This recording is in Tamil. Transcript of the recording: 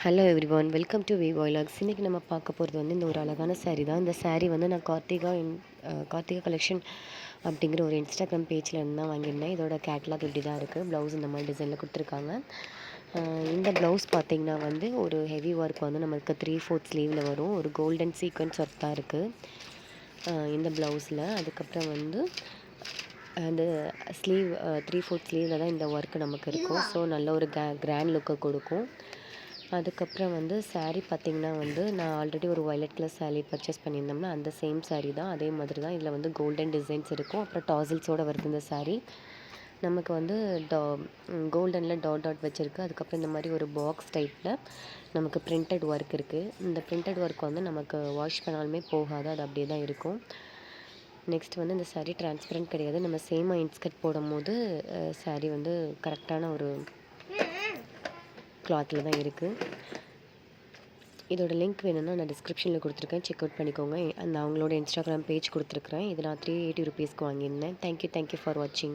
Hello everyone, welcome to V Vlogs. இன்றைக்கி நம்ம பார்க்க போகிறது வந்து இந்த ஒரு அழகான saree தான். இந்த saree வந்து நான் கார்த்திகா கலெக்ஷன் அப்படிங்கிற ஒரு இன்ஸ்டாகிராம் பேஜில் இருந்து தான் வாங்கியிருந்தேன். இதோட கேட்லாக் இப்படி தான் இருக்குது. ப்ளவுஸ் இந்த மாதிரி டிசைனில் கொடுத்துருக்காங்க. இந்த ப்ளவுஸ் பார்த்திங்கன்னா வந்து ஒரு ஹெவி ஒர்க் வந்து நமக்கு 3/4 ஸ்லீவில் வரும். ஒரு கோல்டன் சீக்வன்ஸ் ஒர்க் தான் இருக்குது இந்த ப்ளவுஸில். அதுக்கப்புறம் வந்து அந்த ஸ்லீவ் 3/4 ஸ்லீவில் தான் இந்த ஒர்க்கு நமக்கு இருக்கும். ஸோ நல்ல ஒரு கிராண்ட் லுக்கை கொடுக்கும். அதுக்கப்புறம் வந்து saree பார்த்திங்கன்னா வந்து நான் ஆல்ரெடி ஒரு வயலட் கலர் saree பர்ச்சேஸ் பண்ணியிருந்தோம்னா அந்த சேம் saree தான். அதே மாதிரி தான் இதில் வந்து கோல்டன் டிசைன்ஸ் இருக்கும். அப்புறம் டாசில்ஸோடு வருது இந்த saree. நமக்கு வந்து கோல்டனில் டாட் வச்சுருக்கு. அதுக்கப்புறம் இந்த மாதிரி ஒரு பாக்ஸ் டைப்பில் நமக்கு பிரிண்டட் ஒர்க் இருக்குது. இந்த பிரிண்டட் ஒர்க் வந்து நமக்கு வாஷ் பண்ணாலுமே போகாது, அது அப்படியே தான் இருக்கும். நெக்ஸ்ட் வந்து இந்த saree டிரான்ஸ்பரண்ட் கிடையாது. நம்ம சேமாக இன்ஸ்கர்ட் போடும்போது saree வந்து கரெக்டான ஒரு கிளாத்தில் தான் இருக்குது. இதோட லிங்க் வேணும்னா நான் டிஸ்கிரிப்ஷனில் கொடுத்துருக்கேன், செக் அவுட் பண்ணிக்கோங்க. நான் அவங்களோட இன்ஸ்டாகிராம் பேஜ் கொடுத்துருக்குறேன். இது நான் 380 ருபீஸ்க்கு வாங்கியிருந்தேன். தேங்க்யூ ஃபார் வாட்சிங்.